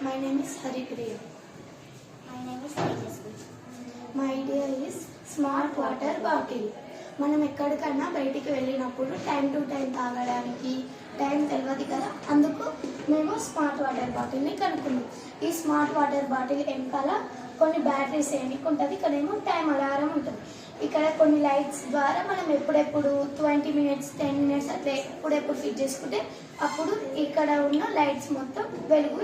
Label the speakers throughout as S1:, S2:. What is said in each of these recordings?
S1: My name is Haripriya.
S2: My name is Tejasvi.
S1: My idea is smart water bottle. మనం ఎక్కడికైనా బయటికి వెళ్ళినప్పుడు time to time తాగడానికి time తెలియదు కదా, అందుకు మేము స్మార్ట్ వాటర్ బాటిల్ని కనుక్కున్నాం. ఈ స్మార్ట్ వాటర్ బాటిల్ వెనకాల కొన్ని బ్యాటరీస్ ఉంటుంది, ఇక్కడేమో టైం అలారం ఉంటుంది. ఇక్కడ కొన్ని లైట్స్ ద్వారా మనం ఎప్పుడెప్పుడు 20 minutes 10 minutes అట్లా ఎప్పుడెప్పుడు ఫిట్ చేసుకుంటే అప్పుడు ఇక్కడ ఉన్న లైట్స్ మొత్తం వెలుగు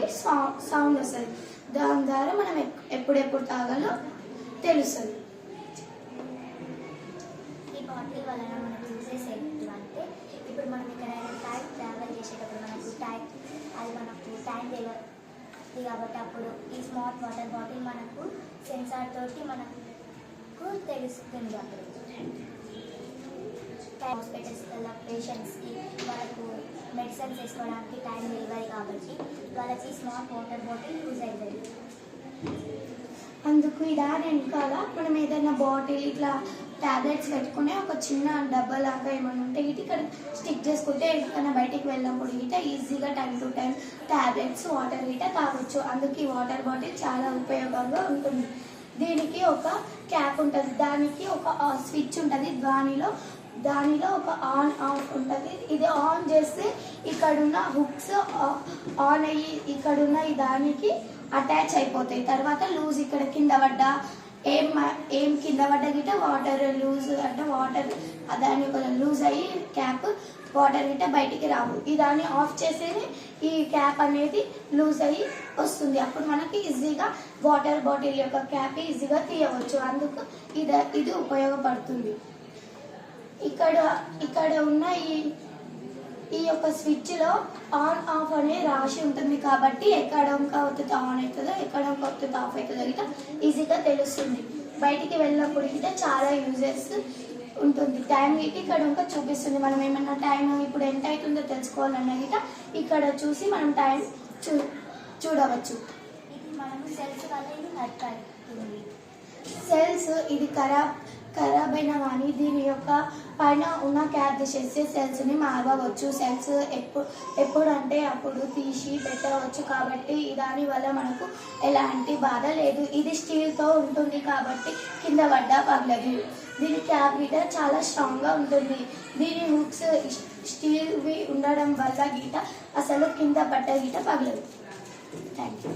S1: సౌండ్ వస్తుంది. దాని ద్వారా మనం ఎప్పుడెప్పుడు తాగాలో తెలుస్తుంది.
S2: ఈ బాటిల్ వలన మనకు యూజెస్ ఏంటి అంటే, ఇప్పుడు మనం ఎక్కడైనా టైం ట్రావెల్ చేసేటప్పుడు మనకు టైం తెలియదు కాబట్టి అప్పుడు ఈ స్మార్ట్ వాటర్ బాటిల్ మనకు సెన్సార్ తోటి మనకు తెలుస్తుంది. అప్పుడు హాస్పిటల్స్లో పేషెంట్స్కి మనకు మెడిసిన్స్ వేసుకోవడానికి టైం తెలియదు కాబట్టి వాళ్ళకి స్మార్ట్ వాటర్ బాటిల్ యూజ్ అవుతుంది.
S1: అందుకు దాని వెనకాల మనం ఏదైనా బాటిల్ ఇట్లా టాబ్లెట్స్ పెట్టుకునే ఒక చిన్న డబ్బా లాగా ఏమైనా ఉంటే ఇక్కడ స్టిక్ చేసుకుంటే ఎక్కడైనా బయటికి వెళ్ళినప్పుడు ఈజీగా time to time tablets water తాగొచ్చు. అందుకు ఈ వాటర్ బాటిల్ చాలా ఉపయోగంగా ఉంటుంది. దీనికి ఒక క్యాప్ ఉంటుంది, దానికి ఒక స్విచ్ ఉంటుంది, దానిలో ఒక ఆన్ ఆఫ్ ఉంటుంది. ఇది ఆన్ చేస్తే ఇక్కడున్న హుక్స్ ఆన్ అయ్యి ఇక్కడున్న దానికి అటాచ్ అయిపోతాయి. తర్వాత లూజ్ ఇక్కడ కింద పడ్డా ఏం కింద పడ్డ గిట్ట వాటర్ లూజ్ అంటే వాటర్ దాని ఒక లూజ్ అయ్యి క్యాప్ వాటర్ గిట్ట బయటికి రావు. దాన్ని ఆఫ్ చేసేది ఈ క్యాప్ అనేది లూజ్ అయ్యి వస్తుంది. అప్పుడు మనకి ఈజీగా వాటర్ బాటిల్ యొక్క క్యాప్ ఈజీగా తీయవచ్చు. అందుకు ఇది ఉపయోగపడుతుంది. ఇక్కడ ఉన్న ఈ యొక్క స్విచ్లో ఆన్ ఆఫ్ అనే రాసి ఉంటుంది కాబట్టి ఎక్కడ అవుతుంది ఆన్ అవుతుందో ఎక్కడ అవుతుంది ఆఫ్ అవుతుందో గిట్ట ఈజీగా తెలుస్తుంది. బయటికి వెళ్ళినప్పుడు గిట్ట చాలా యూజెస్ ఉంటుంది. టైం గిట్ట ఇక్కడ చూపిస్తుంది. మనం ఏమన్నా టైం ఇప్పుడు ఎంత అవుతుందో తెలుసుకోవాలన్నా గిట్ట ఇక్కడ చూసి మనం టైం చూడవచ్చు.
S2: ఇది మనము సెల్స్ వల్ల ఇది హర్ట్ అవుతుంది.
S1: సెల్స్ ఇది ఖరాబ్ అయినా కానీ దీని యొక్క పైన ఉన్న క్యాప్ తీసేస్తే సెల్స్ని మారవచ్చు. సెల్స్ ఎప్పుడు అంటే అప్పుడు తీసి పెట్టవచ్చు కాబట్టి దానివల్ల మనకు ఎలాంటి బాధ లేదు. ఇది స్టీల్తో ఉంటుంది కాబట్టి కింద పడ్డా పగలదు. దీని క్యాప్ గిట చాలా స్ట్రాంగ్గా ఉంటుంది. దీని హుక్స్ స్టీల్వి ఉండడం వల్ల గిట అసలు కింద పడ్డ గిట పగలదు. Thank you.